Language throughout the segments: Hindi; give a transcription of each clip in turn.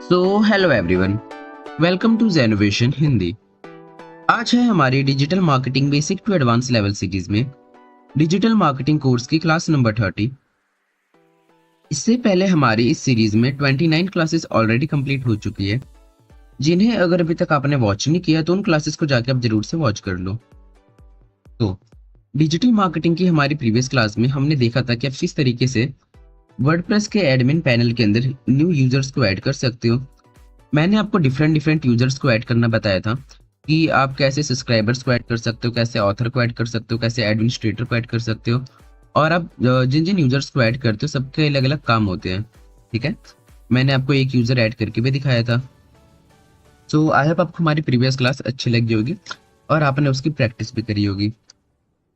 So hello everyone, welcome to Genovation Hindi. आज है हमारी digital marketing basic to advance level series में डिजिटल मार्केटिंग कोर्स की क्लास नंबर 30। इससे पहले हमारी इस सीरीज में 29 क्लासेस ऑलरेडी कंप्लीट हो चुकी है, जिन्हें अगर अभी तक आपने वॉच नहीं किया तो उन क्लासेस को जाके आप जरूर से वॉच कर लो। तो डिजिटल मार्केटिंग की हमारी प्रीवियस क्लास में हमने देखा था कि आप किस तरीके से वर्डप्रेस के एडमिन पैनल के अंदर न्यू यूजर्स को ऐड कर सकते हो। मैंने आपको डिफरेंट डिफरेंट यूजर्स को ऐड करना बताया था कि आप कैसे सब्सक्राइबर्स को ऐड कर सकते हो, कैसे ऑथर को ऐड कर सकते हो, कैसे एडमिनिस्ट्रेटर को ऐड कर सकते हो, और आप जिन जिन यूजर्स को ऐड करते हो सबके अलग अलग काम होते हैं। ठीक है, मैंने आपको एक यूजर ऐड करके भी दिखाया था। सो आई होप आपको हमारी प्रीवियस क्लास अच्छी लगी होगी और आपने उसकी प्रैक्टिस भी करी होगी।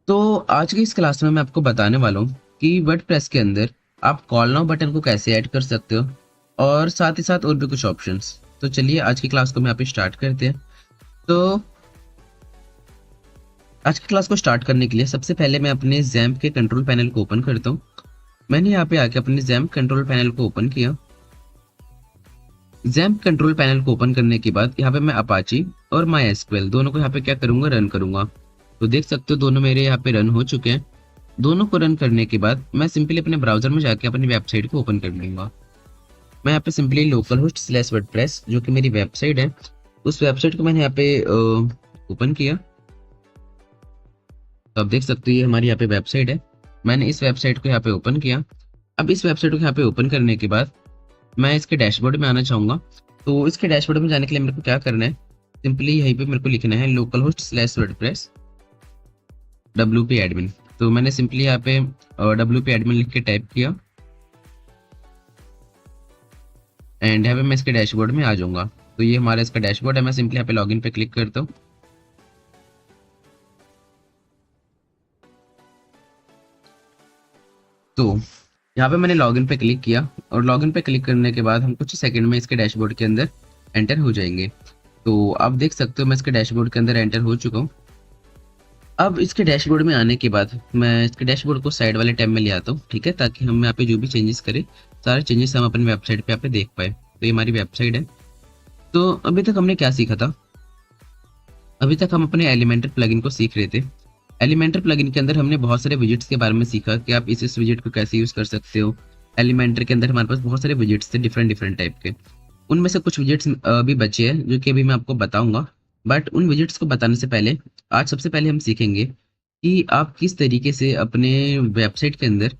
तो आज की इस क्लास में मैं आपको बताने वाला हूँ कि वर्डप्रेस के अंदर आप कॉल नाउ बटन को कैसे ऐड कर सकते हो, और साथ ही साथ और भी कुछ ऑप्शंस। तो चलिए आज की क्लास को मैं यहाँ पे स्टार्ट करते हैं। तो आज की क्लास को स्टार्ट करने के लिए सबसे पहले मैं अपने जैम्प के कंट्रोल पैनल को ओपन करता हूँ। मैंने यहाँ पे आके अपने जैम्प कंट्रोल पैनल को ओपन किया। जैम्प कंट्रोल पैनल को ओपन करने के बाद यहाँ पे मैं अपाची और माई एसक्यूएल दोनों को यहाँ पे क्या करूंगा, रन करूंगा। तो देख सकते हो दोनों मेरे यहाँ पे रन हो चुके हैं। दोनों को रन करने के बाद मैं सिंपली अपने ब्राउजर में जाके अपनी वेबसाइट को ओपन कर लूंगा। मैं यहाँ पे simply local host slash WordPress जो कि मेरी वेबसाइट है, उस वेबसाइट को मैंने यहाँ पे ओपन किया। तो आप देख सकते हो ये हमारी यहाँ पे वेबसाइट है। मैंने इस वेबसाइट को यहाँ पे ओपन किया। अब इस वेबसाइट को यहाँ पे ओपन करने के बाद मैं इसके डैशबोर्ड में आना चाहूँगा। तो इसके डैशबोर्ड में जाने के लिए मेरे को क्या करना है, सिंपली यहीं पे मेरे को लिखना है local host slash WordPress WP admin. तो मैंने सिंपली यहाँ पे WP एडमिन लिख के टाइप किया एंड यहाँ पे मैं इसके डैशबोर्ड में आ जाऊंगा। तो ये हमारा इसका डैशबोर्ड है। मैं सिंपली यहाँ पे लॉगिन पे क्लिक करता हूँ। तो यहाँ पे मैंने लॉगिन पे क्लिक किया और लॉगिन पे क्लिक करने के बाद हम कुछ सेकंड में इसके डैशबोर्ड के अंदर एंटर हो जाएंगे। तो आप देख सकते हो मैं इसके डैशबोर्ड के अंदर एंटर हो चुका हूँ। अब इसके डैशबोर्ड में आने के बाद मैं इसके डैशबोर्ड को साइड वाले टैब में ले आता हूँ, ठीक है, ताकि हम यहाँ पे जो भी चेंजेस करें सारे चेंजेस हम अपनी वेबसाइट पे यहाँ पे देख पाए। तो ये हमारी वेबसाइट है। तो अभी तक हमने क्या सीखा था, अभी तक हम अपने एलिमेंटर प्लगइन को सीख रहे थे। एलिमेंटर प्लगइन के अंदर हमने बहुत सारे विजेट्स के बारे में सीखा कि आप इस विजेट को कैसे यूज कर सकते हो। एलिमेंटर के अंदर हमारे पास बहुत सारे विजेट्स थे डिफरेंट डिफरेंट टाइप के। उनमें से कुछ विजेट्स अभी बचे हैं जो कि अभी मैं आपको बताऊंगा। बट उन विजेट्स को बताने से पहले आज सबसे पहले हम सीखेंगे कि आप किस तरीके से अपने वेबसाइट के अंदर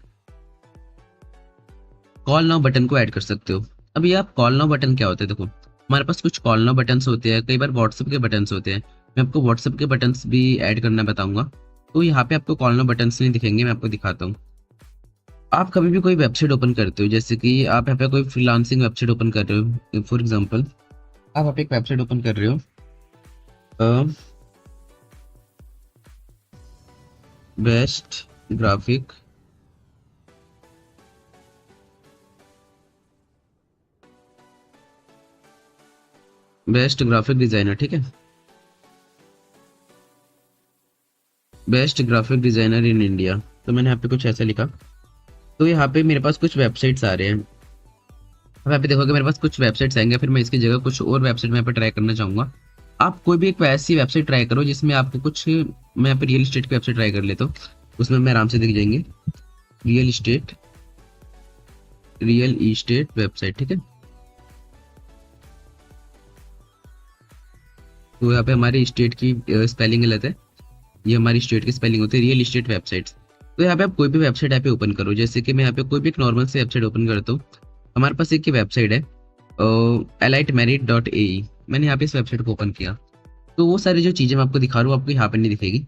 कॉल नाउ बटन को ऐड कर सकते हो। अब ये आप कॉल नाउ बटन क्या होते हैं, देखो हमारे पास कुछ कॉल नाउ बटन्स होते हैं, कई बार व्हाट्सएप के बटन्स होते हैं। मैं आपको व्हाट्सएप के बटन्स भी ऐड करना बताऊंगा। तो यहाँ पे आपको कॉल नाउ बटन्स नहीं दिखेंगे, मैं आपको दिखाता हूँ। आप कभी भी कोई वेबसाइट ओपन करते हो, जैसे कि आप यहाँ पे कोई फ्रीलांसिंग वेबसाइट ओपन कर रहे हो, फॉर एग्जाम्पल आप यहाँ पे एक वेबसाइट ओपन कर रहे हो बेस्ट ग्राफिक डिजाइनर, ठीक है, best graphic designer in India. तो मैंने यहाँ पे कुछ ऐसा लिखा। तो यहाँ पे मेरे पास कुछ वेबसाइट्स आ रहे हैं। अब यहाँ पे देखोगे मेरे पास कुछ वेबसाइट्स आएंगे, फिर मैं इसकी जगह कुछ और वेबसाइट में यहाँ पे ट्राई करना चाहूंगा। आप कोई भी एक ऐसी वेबसाइट ट्राई करो जिसमें आपको कुछ, मैं यहाँ पे रियल इस्टेट की वेबसाइट ट्राई कर लेता हूँ, उसमें मैं आराम से दिख जाएंगे रियल इस्टेट वेबसाइट, ठीक है। तो यहाँ पे हमारे स्टेट की स्पेलिंग गलत है, ये हमारी स्टेट की स्पेलिंग होती है रियल इस्टेट वेबसाइट्स। तो यहाँ पे आप कोई भी वेबसाइट यहाँ पे ओपन करो, जैसे कि मैं यहाँ पे कोई भी एक नॉर्मल से वेबसाइट ओपन करता हूँ। हमारे पास एक वेबसाइट है elitemerit.ae। मैंने यहाँ पे इस वेबसाइट को ओपन किया। तो वो सारी जो चीजें मैं आपको दिखा रहा हूँ आपको यहाँ पे नहीं दिखेगी।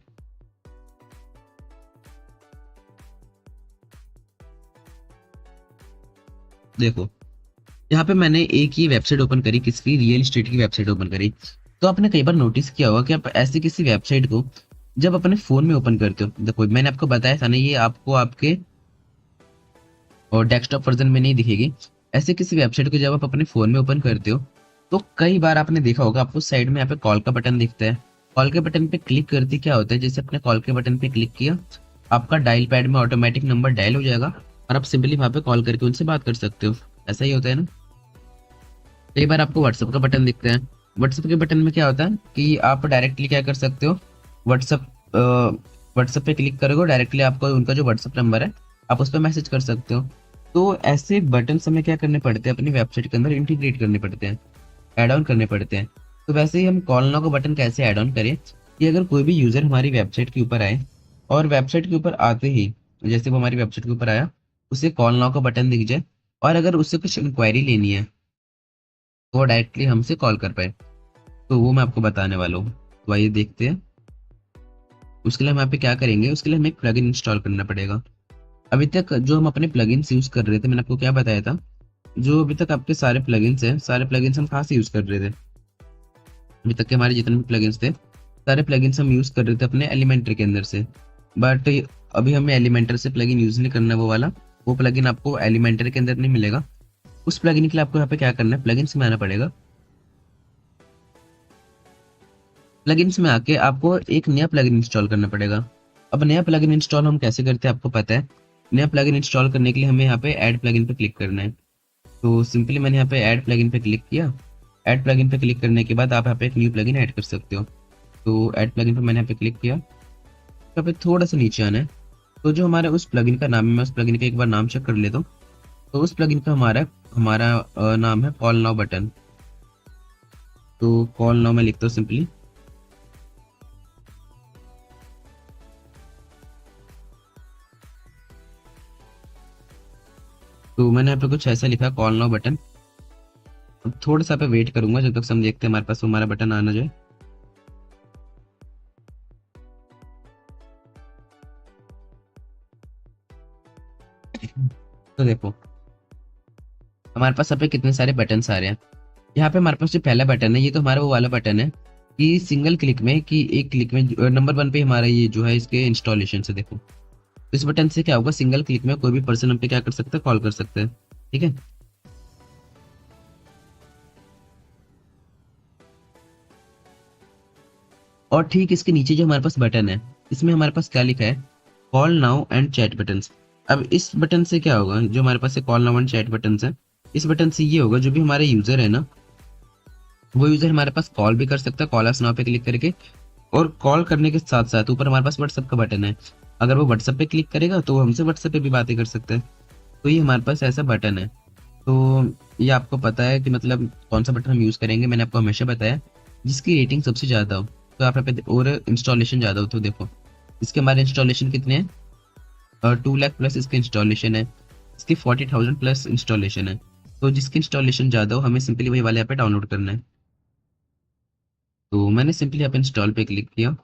देखो यहाँ पे मैंने एक ही वेबसाइट ओपन करी, किसकी, रियल इस्टेट की वेबसाइट ओपन करी। तो आपने कई बार नोटिस किया होगा कि आप ऐसी किसी वेबसाइट को जब अपने फोन में ओपन करते हो, देखो मैंने आपको बताया था ना, ये आपको आपके और डेस्कटॉप वर्जन में नहीं दिखेगी। ऐसे किसी वेबसाइट को जब आप अपने फोन में ओपन करते हो तो कई बार आपने देखा होगा आपको साइड में यहाँ पे कॉल का बटन दिखता है। कॉल के बटन पे क्लिक करते क्या होता है, जैसे अपने कॉल के बटन पे क्लिक किया आपका डायल पैड में ऑटोमेटिक नंबर डायल हो जाएगा और आप सिंपली वहां पे कॉल करके उनसे बात कर सकते हो। ऐसा ही होता है ना। कई बार आपको व्हाट्सअप का बटन दिखता है। व्हाट्सअप के बटन में क्या होता है कि आप डायरेक्टली क्या कर सकते हो, व्हाट्सअप व्हाट्सअप पे क्लिक करोगे, डायरेक्टली आपको उनका जो व्हाट्सअप नंबर है आप उस पर मैसेज कर सकते हो। तो ऐसे बटन हमें क्या करने पड़ते हैं, अपनी वेबसाइट के अंदर इंटीग्रेट करने पड़ते हैं, ऐड ऑन करने पड़ते हैं। तो वैसे ही हम कॉल नाउ का बटन कैसे ऐड ऑन करें, कि अगर कोई भी यूज़र हमारी वेबसाइट के ऊपर आए और वेबसाइट के ऊपर आते ही जैसे वो हमारी वेबसाइट के ऊपर आया, उसे कॉल नाउ का बटन दिख जाए और अगर उससे कुछ इंक्वायरी लेनी है तो वो डायरेक्टली हमसे कॉल कर पाए, तो वो मैं आपको बताने वाला हूँ। तो आइए देखते हैं। उसके लिए हम यहाँ पे क्या करेंगे, उसके लिए हमें एक प्लगइन इंस्टॉल करना पड़ेगा। अभी तक जो हम अपने प्लगइन्स यूज़ कर रहे थे, मैंने आपको क्या बताया था, जो अभी तक आपके सारे प्लगइन्स हैं, सारे प्लगइन्स हम कहाँ से यूज़ कर रहे थे। अभी तक के हमारे जितने भी प्लगइन्स थे, सारे प्लगइन्स हम यूज़ कर रहे थे अपने एलिमेंटर के अंदर से। बट अभी हमें एलिमेंटर से प्लगइन यूज़ नहीं करना, वो वाला वो प्लगइन आपको एलिमेंटर के अंदर नहीं मिलेगा। उस प्लगइन के लिए आपको यहाँ पे क्या करना है, प्लगइन्स में आना पड़ेगा। प्लगइन्स में आके आपको एक नया प्लगइन इंस्टॉल करना पड़ेगा। अब नया प्लगइन इंस्टॉल हम कैसे करते हैं आपको पता है। नया प्लगइन इंस्टॉल करने के लिए हमें यहाँ पे ऐड प्लगइन पे क्लिक करना है। तो सिंपली मैंने यहाँ पे ऐड प्लगइन पे क्लिक किया। ऐड प्लगइन पे क्लिक करने के बाद आप यहाँ पे एक न्यू प्लगइन ऐड कर सकते हो। तो ऐड प्लगइन पे मैंने यहाँ पे क्लिक किया, यहाँ पे थोड़ा सा नीचे आना है। तो जो हमारा उस प्लगइन का नाम है, मैं उस प्लगइन का एक बार नाम चेक कर लेता हूँ। तो उस प्लगइन का हमारा हमारा नाम है कॉल नाउ बटन। तो कॉल नाउ मैं लिखता हूँ सिंपली। तो मैंने यहाँ पे कुछ ऐसा लिखा, कॉल नाउ बटन। अब थोड़ा सा पे वेट करूंगा जब तक हम देखते हैं हमारे पास हमारा बटन आना जाए। तो देखो हमारे पास यहाँ पे कितने सारे बटन आ रहे हैं। यहाँ पे हमारे पास जो पहला बटन है, ये तो हमारा वो वाला बटन है कि सिंगल क्लिक में, कि एक क्लिक में नंबर 1 पे हमारा ये जो है इसके इंस्टॉलेशन से देखो। तो इस बटन से क्या होगा, सिंगल क्लिक में कोई भी पर्सन हम पे क्या कर सकता है, कॉल कर सकता है। ठीक है। और ठीक इसके नीचे जो हमारे पास बटन है, इसमें हमारे पास क्या लिखा है, call now and chat button. अब इस बटन से क्या होगा, जो हमारे पास call now and chat button है, इस बटन से ये होगा, जो भी हमारे यूजर है ना, वो यूजर हमारे पास कॉल भी कर सकता है, कॉल अस नाउ पे क्लिक करके। और कॉल करने के साथ साथ ऊपर हमारे पास व्हाट्सएप का बटन है। अगर वो व्हाट्सएप पे क्लिक करेगा तो वो हमसे व्हाट्सएप पे भी बातें कर सकते हैं। तो ये हमारे पास ऐसा बटन है। तो ये आपको पता है कि मतलब कौन सा बटन हम यूज़ करेंगे, मैंने आपको हमेशा बताया, जिसकी रेटिंग सबसे ज़्यादा हो। तो आप यहाँ पे और इंस्टॉलेशन ज़्यादा हो तो देखो, इसके हमारे इंस्टॉलेशन कितने हैं, 2 लाख प्लस इसके इंस्टॉलेशन है, इसकी 40,000 प्लस इंस्टॉलेशन है। तो जिसकी इंस्टॉलेशन ज़्यादा हो हमें सिंपली वही वाले यहाँ पे डाउनलोड करना है। तो मैंने सिंपली यहाँ पे इंस्टॉल पे क्लिक किया।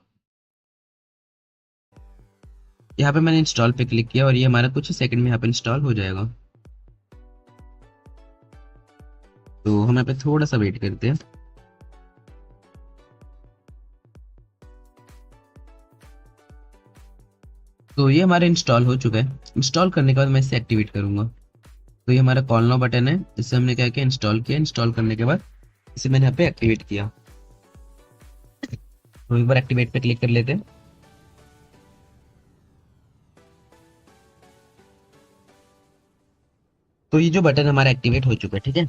यहाँ पे मैंने इंस्टॉल पे क्लिक किया और ये हमारा कुछ सेकंड में यहाँ पे इंस्टॉल हो जाएगा। तो हम यहाँ पे थोड़ा सा वेट करते हैं। तो ये हमारा इंस्टॉल हो चुका है। इंस्टॉल करने के बाद मैं इसे एक्टिवेट करूंगा। तो ये हमारा कॉल नाउ बटन है, इसे हमने क्या किया, इंस्टॉल किया। इंस्टॉल करने के बाद इसे मैंने यहाँ पे एक्टिवेट किया। तो एक बार एक्टिवेट पे क्लिक कर लेते हैं। तो ये जो बटन हमारा एक्टिवेट हो चुका है, ठीक है।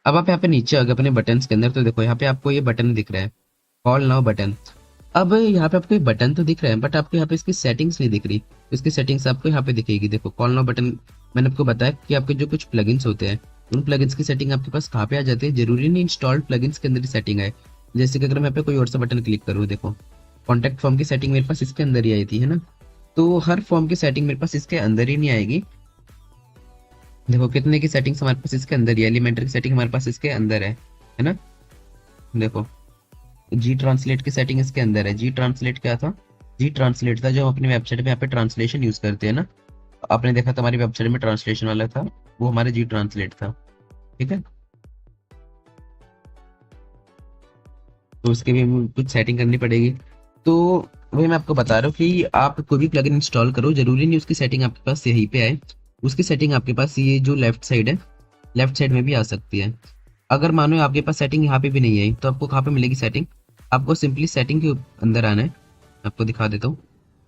अब आप यहाँ पे नीचे आ गए अपने बटन के अंदर, तो देखो यहाँ पे आपको ये बटन दिख रहा है, कॉल नाउ बटन। अब यहाँ पे आपको ये बटन तो दिख रहा है, बट आपको यहाँ पे इसकी सेटिंग्स नहीं दिख रही। इसकी सेटिंग्स आपको यहाँ पे दिखेगी। देखो कॉल नाउ बटन, मैंने आपको बताया कि आपके जो कुछ प्लगइन्स होते हैं, उन प्लगइन्स की सेटिंग आपके पास कहाँ पे आ जाती है। जरूरी नहीं इंस्टॉल्ड प्लगइन्स के अंदर ही सेटिंग आए। जैसे कि अगर मैं यहाँ पे कोई और सा बटन क्लिक करूँ, देखो कॉन्टैक्ट फॉर्म की सेटिंग मेरे पास इसके अंदर ही आई थी, है ना। तो हर फॉर्म की सेटिंग मेरे पास इसके अंदर ही नहीं आएगी। देखो कितने की सेटिंग्स हमारे पास इसके अंदर ही, एलिमेंटर की सेटिंग हमारे पास इसके अंदर है ना। देखो जी ट्रांसलेट की सेटिंग इसके अंदर है। जी ट्रांसलेट क्या था, जी ट्रांसलेट था जो हम अपनी वेबसाइट में यहाँ पे ट्रांसलेशन यूज करते हैं ना। आपने देखा था हमारी वेबसाइट में ट्रांसलेशन वाला था, वो हमारा जी ट्रांसलेट था। ठीक है। तो उसके भी हमें कुछ सेटिंग करनी पड़ेगी। तो वही मैं आपको बता रहा हूँ कि आप कोई भी प्लगइन इंस्टॉल करो, जरूरी नहीं उसकी सेटिंग आपके पास यहीं पे आए। उसकी सेटिंग आपके पास ये जो लेफ्ट साइड है, लेफ्ट साइड में भी आ सकती है। अगर मानो आपके पास सेटिंग यहाँ पे भी नहीं आई, तो आपको कहाँ पे मिलेगी सेटिंग, आपको सिंपली सेटिंग के अंदर आना है। आपको दिखा देता हूँ।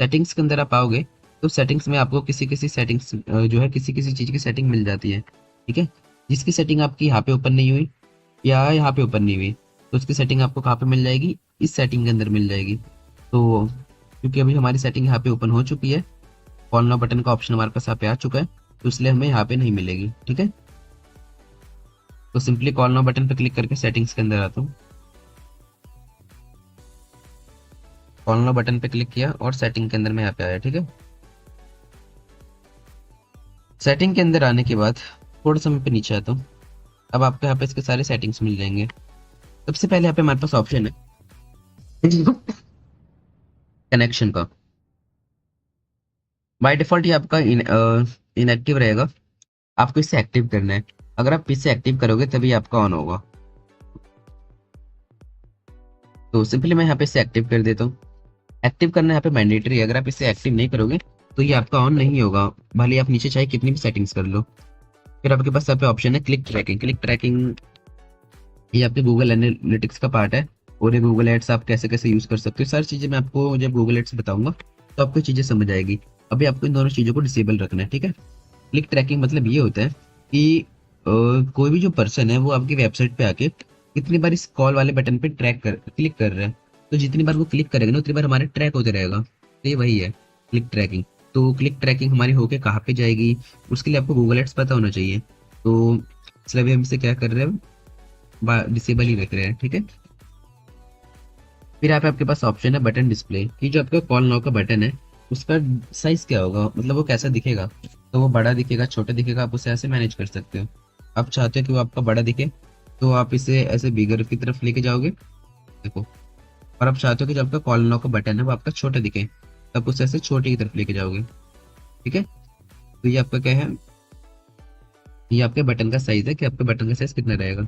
सेटिंग्स के अंदर आप आओगे तो सेटिंग्स में आपको किसी किसी सेटिंग्स जो है, किसी किसी चीज़ की सेटिंग मिल जाती है। ठीक है। जिसकी सेटिंग आपकी यहाँ पे ओपन नहीं हुई या यहाँ पे ओपन नहीं हुई, तो उसकी सेटिंग आपको कहाँ पे मिल जाएगी, इस सेटिंग के अंदर मिल जाएगी। तो क्योंकि अभी हमारी सेटिंग यहाँ पे ओपन हो चुकी है, कॉल नाउ बटन का ऑप्शन हमारे पास यहाँ पे आ चुका है, तो इसलिए हमें यहाँ पे नहीं मिलेगी। ठीक है, तो सिंपली कॉल नाउ बटन पे क्लिक करके सेटिंग्स के अंदर आता हूँ। कॉल नाउ बटन पे क्लिक किया और सेटिंग के अंदर मैं यहाँ पे आया। ठीक है, सेटिंग के अंदर आने के बाद थोड़ा सा मैं पे नीचे आता हूँ। अब आपको यहाँ पे इसके सारे सेटिंग्स मिल जाएंगे। सबसे पहले यहाँ पे हमारे पास ऑप्शन है कनेक्शन का। बाय डिफॉल्ट ये आपका इनएक्टिव रहेगा, आपको इसे एक्टिव करना है। अगर आप इसे एक्टिव करोगे तभी आपका ऑन होगा। तो सिंपली मैं यहाँ पे इसे एक्टिव कर देता हूँ। एक्टिव करना यहाँ पे मैंडेटरी है, अगर आप इसे एक्टिव नहीं करोगे तो ये आपका ऑन नहीं होगा, भले आप नीचे चाहे कितनी भी सेटिंग्स कर लो। फिर आपके पास यहाँ पे ऑप्शन है क्लिक ट्रैकिंग। क्लिक ट्रैकिंग ये आपके गूगल एनालिटिक्स का पार्ट है, और ये गूगल एड्स आप कैसे कैसे यूज कर सकते हो, सारी चीजें मैं आपको जब गूगल एड्स बताऊंगा तो आपको चीजें समझ आएगी। अभी आपको इन दोनों चीजों को डिसेबल रखना है। ठीक है, क्लिक ट्रैकिंग मतलब ये होता है कि कोई भी जो पर्सन है वो आपकी वेबसाइट पे आके कितनी बार इस कॉल वाले बटन पे क्लिक कर रहा है, तो जितनी बार वो क्लिक करेगा ना उतनी बार हमारे ट्रैक होते रहेगा। तो ये वही है क्लिक ट्रैकिंग। तो क्लिक ट्रैकिंग हमारी होके कहाँ पे जाएगी, उसके लिए आपको गूगल एड्स पता होना चाहिए। तो इसलिए अभी हम इसे क्या कर रहे हैं, डिसेबल ही रख रहे हैं। ठीक है, फिर यहाँ पे आपके पास ऑप्शन है बटन डिस्प्ले कि जो आपका कॉल नाउ का बटन है उसका साइज क्या होगा, मतलब वो कैसा दिखेगा। तो वो बड़ा दिखेगा, छोटा दिखेगा, आप उसे ऐसे मैनेज कर सकते हो। आप चाहते हो कि वो आपका बड़ा दिखे तो आप इसे ऐसे बिगर की तरफ लेके जाओगे, देखो। और आप चाहते हो कि जो आपका कॉल नाउ का बटन है वो आपका छोटा दिखे, तब उसे ऐसे छोटे की तरफ लेके जाओगे। ठीक है, तो ये आपका क्या है, ये आपके बटन का साइज है कि आपके बटन का साइज कितना रहेगा।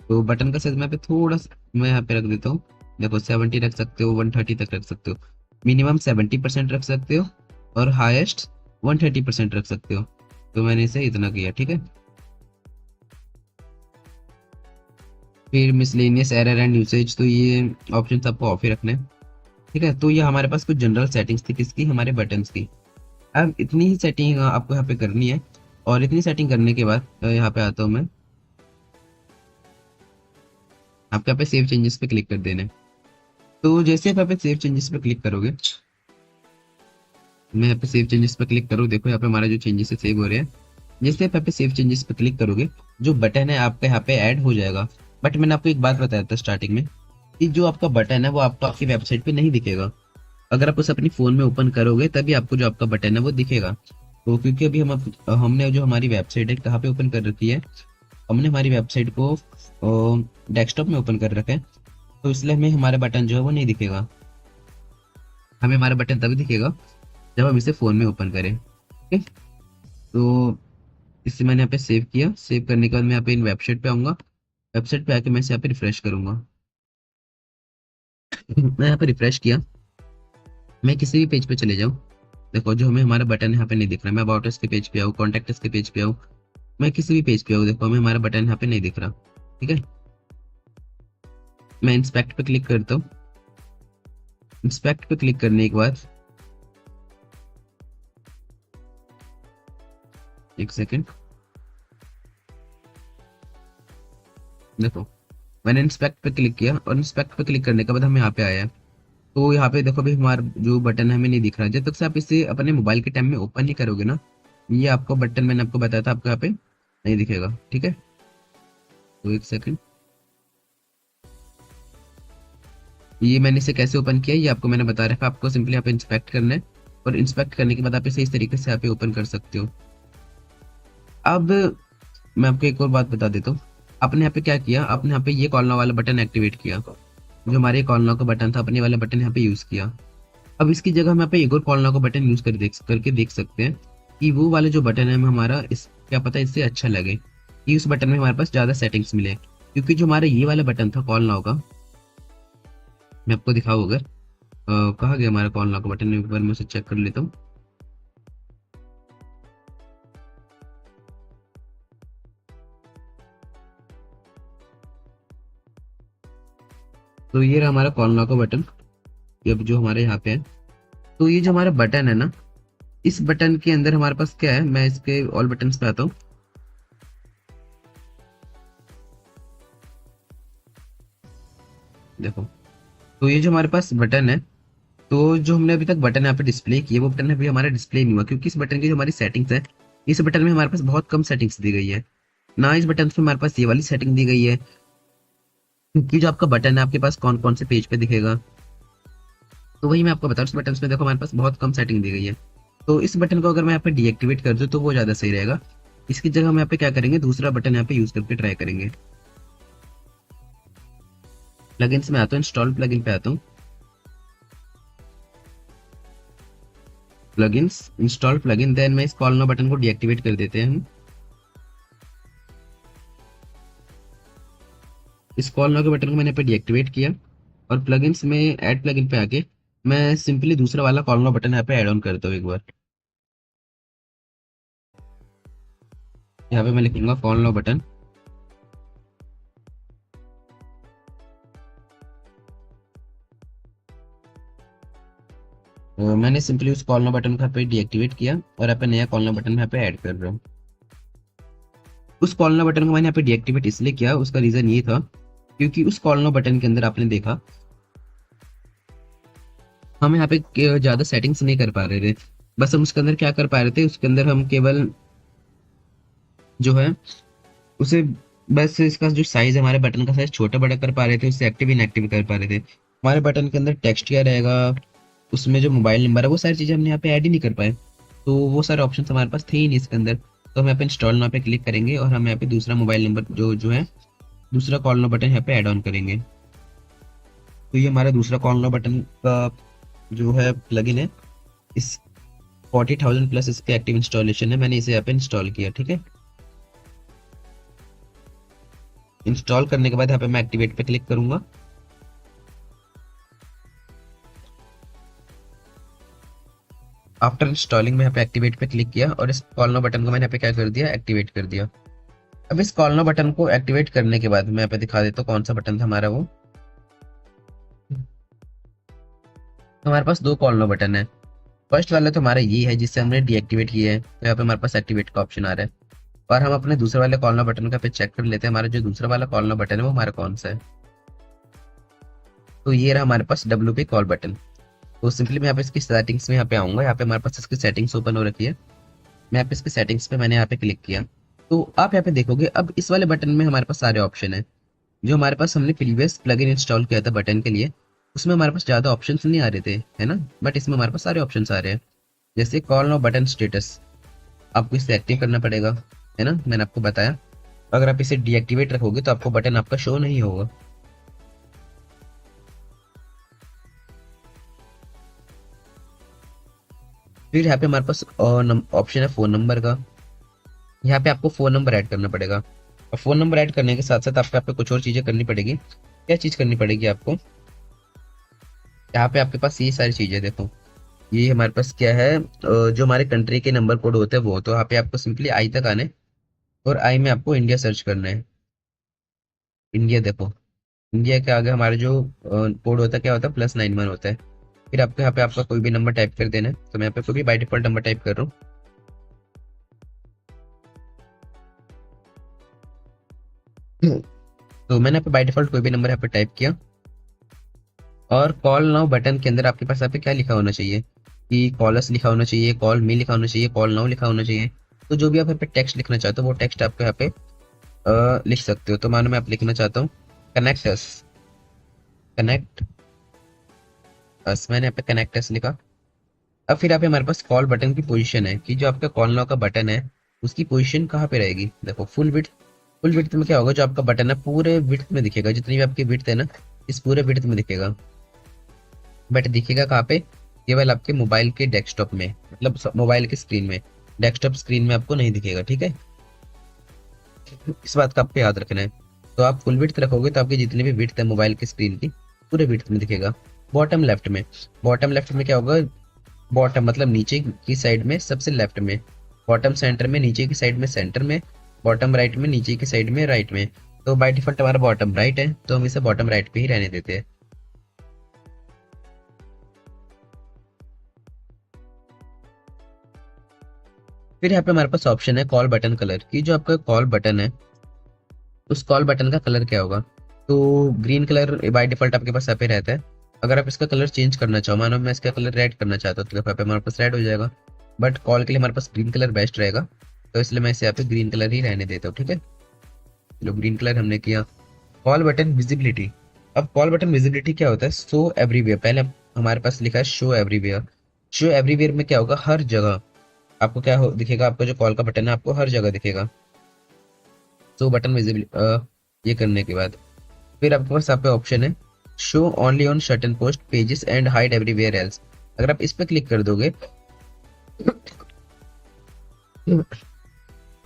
तो बटन का साइज मैं पे थोड़ा सा मैं यहाँ पे रख देता हूँ। देखो 70 रख सकते हो, 130 तक रख सकते हो। मिनिमम 70% रख सकते हो और हाईएस्ट 130% रख सकते हो। तो मैंने इसे इतना किया। ठीक है, फिर मिसलेनियस एरर एंड यूसेज, तो ये ऑप्शन आपको ऑफ ही रखना है। ठीक है, तो ये हमारे पास कुछ जनरल सेटिंग्स थी किसकी, हमारे बटन्स की। अब इतनी ही सेटिंग आपको यहाँ पे करनी है, और इतनी सेटिंग करने के बाद यहाँ पे आता हूँ मैं, आपको यहाँ पे सेव चेंजेस पे क्लिक कर देना है। तो जैसे आप यहाँ पे सेव चेंजेस पे क्लिक करोगे, मैं यहाँ पे सेव चेंजेस पे क्लिक करूँ, देखो यहाँ पे हमारा जो चेंजेस है सेव हो रहे हैं। जैसे आप यहाँ पे सेव चेंजेस पे क्लिक करोगे जो बटन है आपका यहाँ पे ऐड हो जाएगा। बट मैंने आपको एक बात बताया था स्टार्टिंग में कि जो आपका बटन है वो आपको आपकी वेबसाइट पे नहीं दिखेगा। अगर आप उसे अपनी फोन में ओपन करोगे तभी आपको जो आपका बटन है वो दिखेगा। तो क्योंकि अभी हमने जो हमारी वेबसाइट है कहाँ पे ओपन कर रखी है, हमने हमारी वेबसाइट को डेस्कटॉप में ओपन कर रखा है, तो इसलिए हमें हमारा बटन जो है वो नहीं दिखेगा। हमें हमारा बटन तभी दिखेगा जब हम इसे फ़ोन में ओपन करें। ठीक है, तो इसे मैंने यहाँ पे सेव किया। सेव करने के बाद मैं यहाँ पे इन वेबसाइट पे आऊँगा। वेबसाइट पे आके मैं इसे यहाँ पे रिफ्रेश करूँगा। मैं यहाँ पे रिफ्रेश किया, मैं किसी भी पेज पे चले जाऊँ, देखो जो हमें हमारा बटन यहाँ पे नहीं दिख रहा। मैं अबाउट अस के पेज पे आऊँ, कॉन्टैक्ट अस के पेज पे आऊँ, मैं किसी भी पेज पे आऊँ, देखो हमें हमारा बटन यहाँ पे नहीं दिख रहा। ठीक है, मैं इंस्पेक्ट पे क्लिक करता हूँ। इंस्पेक्ट पे क्लिक करने के बाद एक सेकेंड, देखो मैंने इंस्पेक्ट पे क्लिक किया, और इंस्पेक्ट पे क्लिक करने के बाद हम यहाँ पे आए हैं। तो यहाँ पे देखो अभी हमारा जो बटन है हमें नहीं दिख रहा। जब तक से आप इसे अपने मोबाइल के टाइम में ओपन नहीं करोगे ना, ये आपको बटन मैंने आपको बताया था आपको यहाँ पे नहीं दिखेगा। ठीक है, तो एक सेकंड, ये मैंने इसे कैसे ओपन किया ये आपको मैंने बता रखा। आपको सिंपली यहाँ पे इंस्पेक्ट करना है, और इंस्पेक्ट करने के बाद आप इसे इस तरीके से यहाँ पे ओपन कर सकते हो। अब मैं आपको एक और बात बता देता हूँ। आपने यहाँ पे क्या किया, आपने यहाँ पे ये कॉल नाउ वाला बटन एक्टिवेट किया, जो हमारे कॉल नाउ का बटन था अपने वाला बटन यहाँ पे यूज किया। अब इसकी जगह हम यहाँ पे एक और कॉल नाउ का बटन यूज करके देख सकते हैं कि वो वाला जो बटन है हमारा इस क्या पता इससे अच्छा लगे कि उस बटन में हमारे पास ज्यादा सेटिंग्स मिले। क्योंकि जो हमारा ये वाला बटन था कॉल नाउ का, मैं आपको दिखाऊँ अगर कहाँ गया हमारा कॉल नाउ का बटन, एक बार मैं उसे चेक कर लेता हूँ। तो ये रहा हमारा कॉल नाउ का बटन, ये अब जो हमारे यहाँ पे है। तो ये जो हमारा बटन है ना, इस बटन के अंदर हमारे पास क्या है, मैं इसके ऑल बटन्स पे आता हूँ। देखो, तो ये जो हमारे पास बटन है, तो जो हमने अभी तक बटन यहाँ पे डिस्प्ले किए वो बटन अभी हमारा डिस्प्ले नहीं हुआ, क्योंकि इस बटन की जो हमारी सेटिंग्स है, इस बटन में हमारे पास बहुत कम सेटिंग्स दी गई है। ना इस बटन में हमारे पास ये वाली सेटिंग दी गई है, क्योंकि जो आपका बटन है आपके पास कौन कौन से पेज पे दिखेगा, तो वही मैं आपको बता रहा हूँ। इस बटन में देखो हमारे पास बहुत कम सेटिंग दी गई है। तो इस बटन को अगर मैं यहाँ पे डीएक्टिवेट कर दूँ तो वो ज़्यादा सही रहेगा। इसकी जगह हम यहाँ पे क्या करेंगे, दूसरा बटन यहाँ पे यूज करके ट्राई करेंगे। प्लगइन्स में आता हूँ, इंस्टॉल प्लगइन पे आता हूँ, प्लगइन्स, इंस्टॉल प्लगइन, देन मैं इस कॉल नो बटन को डीएक्टिवेट कर देते हैं हम। इस कॉल नो के बटन को मैंने यहाँ पे डीएक्टिवेट किया, और प्लगइन्स में ऐड प्लगइन पे आके मैं सिंपली दूसरा वाला कॉल नो बटन यहाँ पे ऐड ऑन करता हूँ एक बार। यहाँ पे मैं लिखूंगा कॉल नो बटन, मैंने सिंपली उस कॉल नो बटन को यहाँ पे डीएक्टिवेट किया और यहाँ पे नया कॉल नो बटन यहाँ पे ऐड कर रहा हूँ। उस कॉल नो बटन को मैंने यहाँ पे डीएक्टिवेट इसलिए किया, उसका रीजन ये था क्योंकि उस कॉल नो बटन के अंदर आपने देखा हम यहाँ पे ज्यादा सेटिंग्स नहीं कर पा रहे थे। बस हम उसके अंदर क्या कर पा रहे थे, उसके अंदर हम केवल जो है उसे, बस इसका जो साइज है, हमारे बटन का साइज छोटा बड़ा कर पा रहे थे, उससे एक्टिव इनएक्टिव कर पा रहे थे। हमारे बटन के अंदर टेक्स्ट क्या रहेगा, उसमें जो मोबाइल नंबर है, वो सारी चीजें हमने यहाँ पे ऐड ही नहीं कर पाए। तो वो सारे ऑप्शन हमारे पास थे ही नहीं इसके अंदर। तो हम यहाँ पे इंस्टॉल नाउ पे क्लिक करेंगे और हम यहाँ पे दूसरा मोबाइल नंबर जो है दूसरा कॉल नो बटन यहाँ पे ऐड ऑन करेंगे। तो ये हमारा दूसरा कॉल नो बटन का जो है प्लगइन है, इस 40,000 प्लस इसके एक्टिव इंस्टॉलेशन है, मैंने इसे यहाँ पे इंस्टॉल किया। ठीक है, इंस्टॉल करने के बाद यहाँ पे मैं एक्टिवेट पे क्लिक करूंगा। आफ्टर इंस्टॉलिंग में यहाँ पे एक्टिवेट पे क्लिक किया और इस कॉल नो बटन को मैंने यहाँ पे क्या कर दिया, एक्टिवेट कर दिया। अब इस कॉल नो बटन को एक्टिवेट करने के बाद मैं यहाँ पे दिखा देता हूँ कौन सा बटन था हमारा वो। हमारे पास दो कॉल नो बटन है। फर्स्ट वाला तो हमारा ये है जिससे हमने डीएक्टिवेट किया है, तो यहाँ पे हमारे पास एक्टिवेट का ऑप्शन आ रहा है। और हम अपने दूसरे वाले कॉल नो बटन का पे चेक कर लेते हैं, हमारा जो दूसरा वाला कॉल नो बटन है वो हमारा कौन सा है। तो ये रहा हमारे पास डब्ल्यू पे कॉल बटन। तो सिंपली मैं यहाँ पे इसकी सेटिंग्स में यहाँ पे आऊंगा, यहाँ पे हमारे पास इसकी सेटिंग्स ओपन हो रखी है। मैं यहाँ पे इसकी सेटिंग्स पे मैंने यहाँ पे क्लिक किया, तो आप यहाँ पे देखोगे अब इस वाले बटन में हमारे पास सारे ऑप्शन है। जो हमारे पास हमने प्रीवियस प्लगइन इंस्टॉल किया था बटन के लिए, उसमें हमारे पास ज़्यादा ऑप्शंस नहीं आ रहे थे, है ना, बट इसमें हमारे पास सारे ऑप्शंस आ रहे हैं। जैसे कॉल नो बटन स्टेटस, आपको इसे एक्टिव करना पड़ेगा, है ना, मैंने आपको बताया। अगर आप इसे डीएक्टिवेट रखोगे तो आपको बटन आपका शो नहीं होगा। फिर यहाँ पे हमारे पास ऑप्शन है फ़ोन नंबर का। यहाँ पे आपको फ़ोन नंबर ऐड करना पड़ेगा, और फ़ोन नंबर ऐड करने के साथ साथ आपको यहाँ पे कुछ और चीज़ें करनी पड़ेगी। क्या चीज़ करनी पड़ेगी आपको, यहाँ पे आपके पास ये सारी चीज़ें देखो। ये हमारे पास क्या है, जो हमारे कंट्री के नंबर कोड होते हैं वो, तो यहाँ पे आपको सिंपली आई तक आने, और आई में आपको इंडिया सर्च करना है। इंडिया देखो, इंडिया के आगे हमारा जो कोड होता है क्या होता है, +91 होता है। फिर आपको यहाँ पे आपका कोई भी नंबर टाइप कर देना है, तो मैं यहाँ पे कोई भी बाई डिफॉल्ट नंबर टाइप कर रहा हूँ। तो मैंने यहाँ पे बाई डिफॉल्ट कोई भी नंबर यहाँ पे टाइप किया। और कॉल नाउ बटन के अंदर आपके पास यहाँ पे क्या लिखा होना चाहिए, कि कॉलर्स लिखा होना चाहिए, कॉल मी लिखा होना चाहिए, कॉल नाउ लिखा होना चाहिए। तो जो भी आप यहाँ पे टेक्स्ट लिखना चाहते हो वो टेक्स्ट आपको यहाँ पे लिख सकते हो। तो मानो मैं आप लिखना चाहता हूँ कनेक्ट अस, कनेक्ट अस, मैंने यहाँ पे कनेक्ट अस लिखा। अब फिर यहाँ पे हमारे पास कॉल बटन की पोजीशन है, कि जो आपका कॉल नाउ का बटन है उसकी पोजीशन कहाँ पे रहेगी। देखो फुल विड्थ, फुल विड्थ में क्या होगा, जो आपका बटन है पूरे विड्थ में दिखेगा, जितनी भी आपकी विड्थ है ना, इस पूरे विड्थ में दिखेगा। बट दिखेगा कहाँ पे, केवल आपके मोबाइल के डेस्कटॉप में, मतलब मोबाइल की स्क्रीन में, डेस्कटॉप स्क्रीन में आपको नहीं दिखेगा। ठीक है, इस बात का आपको याद रखना है। तो आप फुल विड्थ रखोगे तो आपकी जितनी भी विड्थ है मोबाइल की स्क्रीन की, पूरे विड्थ में दिखेगा। बॉटम लेफ्ट में, बॉटम लेफ्ट में क्या होगा, बॉटम मतलब नीचे की साइड में सबसे लेफ्ट में, बॉटम सेंटर में नीचे की साइड में सेंटर में, बॉटम राइट में नीचे की साइड में राइट में। तो बाय डिफॉल्ट हमारा बॉटम राइट है, तो हम इसे बॉटम राइट पे ही रहने देते हैं। फिर यहाँ पे हमारे पास ऑप्शन है कॉल बटन कलर की। जो आपका कॉल बटन है उस कॉल बटन का कलर क्या होगा, तो ग्रीन कलर बाय डिफॉल्ट आपके पास यहाँ पे रहता है। अगर आप इसका कलर चेंज करना चाहो, मानो मैं इसका कलर रेड करना चाहता हूँ, तो यहाँ पे हमारे पास रेड हो जाएगा, बट कॉल के लिए हमारे पास ग्रीन कलर बेस्ट रहेगा, तो इसलिए मैं इसे यहाँ पे ग्रीन कलर ही रहने देता हूँ। ठीक है, चलो ग्रीन कलर हमने किया। Call button visibility. अब कॉल बटन विजिबिलिटी क्या होता है? Show everywhere. पहले हमारे पास लिखा है शो एवरीवेयर। शो एवरीवेयर में क्या होगा? हर जगह आपको क्या दिखेगा? आपका जो कॉल का बटन है आपको हर जगह दिखेगा। शो बटन विजिबिलिटी ये करने के बाद फिर आपके पास यहाँ पे ऑप्शन है show only on certain post pages and hide everywhere else. अगर आप इस पे क्लिक कर दोगे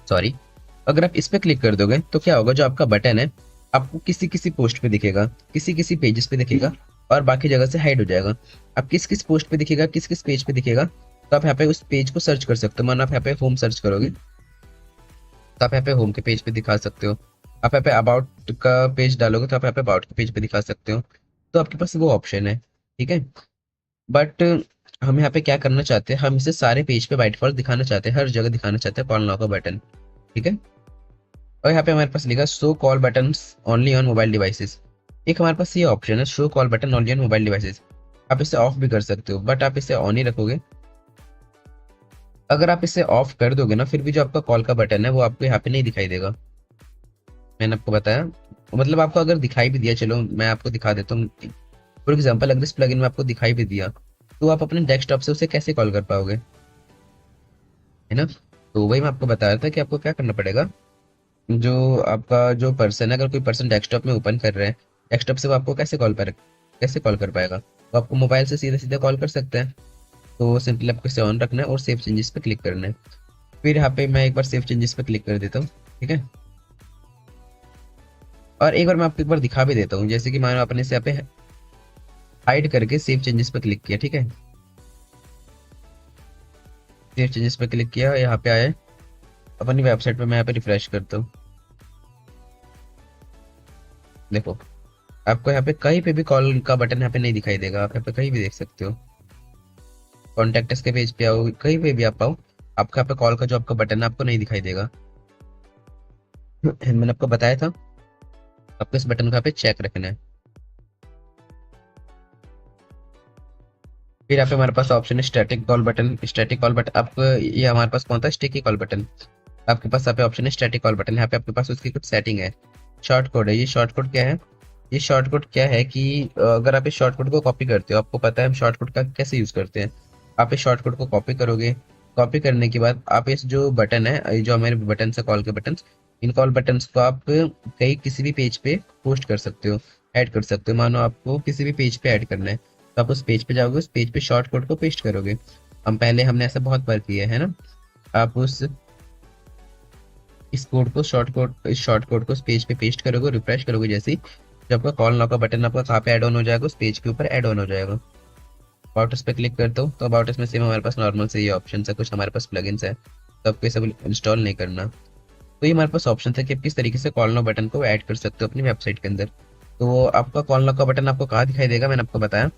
सॉरी, अगर आप इस पे क्लिक कर दोगे तो क्या होगा? जो आपका बटन है आपको किसी किसी पोस्ट पे दिखेगा, किसी किसी पेजेस पे दिखेगा, और बाकी जगह से हाइड हो जाएगा। अब किस किस पोस्ट पे दिखेगा, किस किस पेज पे दिखेगा, तो आप यहाँ पे उस पेज को सर्च कर सकते हो। मानो आप यहाँ पे होम सर्च करोगे तो आप यहाँ पे होम के पेज पे दिखा सकते हो। आप यहाँ पे अबाउट का पेज डालोगे तो आप यहाँ पे अबाउट के पेज पे दिखा सकते हो। तो आपके पास वो ऑप्शन है। ठीक है, बट हम यहाँ पे क्या करना चाहते हैं? हम इसे सारे पेज पे बाय डिफॉल्ट दिखाना चाहते हैं, हर जगह दिखाना चाहते हैं कॉल नाउ का बटन। ठीक है, और यहाँ पे हमारे पास लिखा show call button only on mobile devices. एक हमारे पास ये ऑप्शन है show call button only on mobile devices. आप इसे ऑफ भी कर सकते हो, बट आप इसे ऑन ही रखोगे। अगर आप इसे ऑफ कर दोगे ना, फिर भी जो आपका कॉल का बटन है वो आपको यहाँ पे नहीं दिखाई देगा। मैंने आपको बताया, मतलब आपको अगर दिखाई भी दिया, चलो मैं आपको दिखा देता हूँ। फॉर एग्जाम्पल, अगर इस प्लगइन में आपको दिखाई भी दिया तो आप अपने डेस्कटॉप से उसे कैसे कॉल कर पाओगे? है ना? तो वही मैं आपको बता रहा था कि आपको क्या करना पड़ेगा। जो आपका जो पर्सन है, अगर कोई पर्सन डेस्कटॉप में ओपन कर रहे हैं, डेस्कटॉप से वो आपको कैसे कॉल कर पाएगा? वो आपको मोबाइल से सीधे सीधे कॉल कर सकते हैं। तो सिंपली आपको इसे ऑन रखना है और सेव चेंजेस पे क्लिक करना है। फिर यहाँ पे मैं एक बार सेव चेंजेस पे क्लिक कर देता हूँ। ठीक है, और एक बार मैं आपको एक बार दिखा भी देता हूँ। जैसे कि मानो आपने इसे यहाँ पे हाइड करके सेव चेंजेस पे क्लिक किया। ठीक है, सेव चेंजेस पे क्लिक किया, यहाँ पे आए अपनी वेबसाइट पे, मैं यहाँ पे रिफ्रेश करता हूँ। देखो, आपको यहाँ पे कहीं पे भी कॉल का बटन यहाँ पे नहीं दिखाई देगा। आप यहाँ पे कहीं भी देख सकते हो, कॉन्टेक्ट्स के पेज पे आओ, कहीं पे भी आप आओ, आपका यहाँ पे कॉल का जो आपका बटन है आपको नहीं दिखाई देगा। मैंने आपको बताया था आपको इस बटन को यहाँ पे चेक रखना है। फिर यहाँ पे हमारे पास ऑप्शन है static call button. Static call button आप, ये हमारे पास कौन था? Sticky call button. आपके पास यहाँ पे ऑप्शन है स्टैटिक कॉल बटन। यहाँ पे आपके पास उसकी कुछ सेटिंग है, शॉर्ट कोड है। ये शॉर्ट कोड क्या है? ये शॉर्ट कोड क्या है कि अगर आप इस शॉर्ट कोड को कॉपी करते हो, आपको पता है हम शॉर्ट कोड का कैसे यूज करते हैं। आप इस शॉर्ट कोड को कॉपी करोगे, कॉपी करने के बाद आप इस जो बटन है, ये जो हमारे बटन है कॉल के बटन, इन कॉल बटन को आप कहीं किसी भी पेज पे पोस्ट कर सकते हो, ऐड कर सकते हो। मानो आपको किसी भी पेज पे ऐड करना है, तो आप उस पेज पे जाओगे, उस पेज पे शॉर्ट कोड को पेस्ट करोगे। हमने ऐसा बहुत बार किया है ना। आप उस इस कोड को इस शॉर्ट कोड को उस पेज पे पेस्ट करोगे, रिफ्रेश करोगे, जैसे ही जब आपका कॉल नाउ का बटन आपका कहाँ पे ऐड ऑन हो जाएगा? उस पेज के ऊपर ऐड ऑन हो जाएगा। अबाउट उस पे क्लिक करता हूँ तो अबाउट में सेम हमारे पास नॉर्मल से ये ऑप्शन है, कुछ हमारे पास प्लगइन्स है, तो आपको ये सब इंस्टॉल नहीं करना। तो ये हमारे पास ऑप्शन था कि आप किस तरीके से कॉल नाउ बटन को ऐड कर सकते हो अपनी वेबसाइट के अंदर। तो आपका कॉल नाउ का बटन आपको कहाँ दिखाई देगा? मैंने आपको बताया।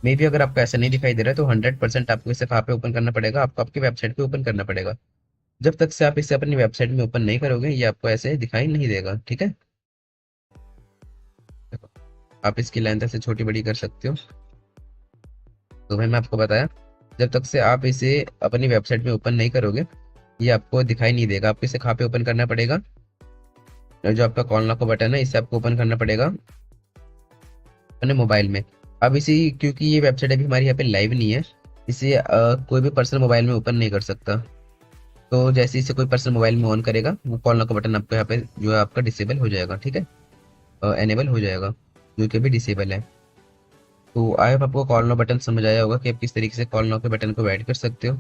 मे बी अगर आपको ऐसा नहीं दिखाई दे रहा है तो 100% आपको इसे कहाँ पे ओपन करना पड़ेगा? आपको आपकी वेबसाइट पे ओपन करना पड़ेगा। जब तक से आप इसे अपनी वेबसाइट में ओपन नहीं करोगे, ये आपको ऐसे दिखाई नहीं देगा। ठीक है, देखो, आप इसकी लेंथ ऐसे छोटी बड़ी कर सकते हो। तो भाई मैं आपको बताया, जब तक से आप इसे अपनी वेबसाइट में ओपन नहीं करोगे, ये आपको दिखाई नहीं देगा। आपको इसे कहाँ पे ओपन करना पड़ेगा? जो आपका कॉल नाउ का बटन है, इसे आपको ओपन करना पड़ेगा अपने मोबाइल में। अब इसी, क्योंकि ये वेबसाइट अभी हमारी यहाँ पे लाइव नहीं है, इसे कोई भी पर्सन मोबाइल में ओपन नहीं कर सकता। तो जैसे इसे कोई पर्सन मोबाइल में ऑन करेगा, वो कॉल नाउ का बटन आपको यहाँ पे जो है आपका डिसेबल हो जाएगा। ठीक है, एनेबल हो जाएगा, जो कि भी डिसेबल है। तो आई होप आपको कॉल नाउ बटन समझ आया होगा कि आप किस तरीके से कॉल नाउ के बटन को ऐड कर सकते हो।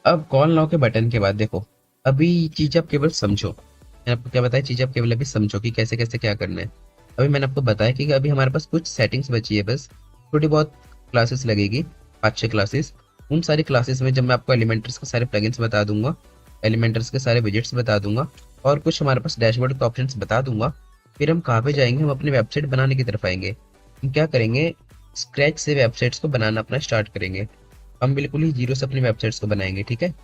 अब कॉल नाउ के बटन के बाद देखो, अभी चीज आप केवल समझो। मैंने आपको क्या बताया? चीज आप केवल अभी समझो कि कैसे कैसे क्या करना है। अभी मैंने आपको बताया कि अभी हमारे पास कुछ सेटिंग्स बची है, बस थोड़ी बहुत क्लासेस लगेगी, 5-6 क्लासेस। उन सारी क्लासेस में जब मैं आपको एलिमेंटर्स के सारे प्लगइन्स बता दूंगा, एलिमेंटर्स के सारे विजेट्स बता दूंगा, और कुछ हमारे पास डैशबोर्ड के ऑप्शंस बता दूंगा, फिर हम कहाँ पे जाएंगे? हम अपनी वेबसाइट बनाने की तरफ आएंगे। हम क्या करेंगे? स्क्रैच से वेबसाइट्स को बनाना अपना स्टार्ट करेंगे। हम बिल्कुल ही जीरो से अपनी वेबसाइट्स को बनाएंगे। ठीक है,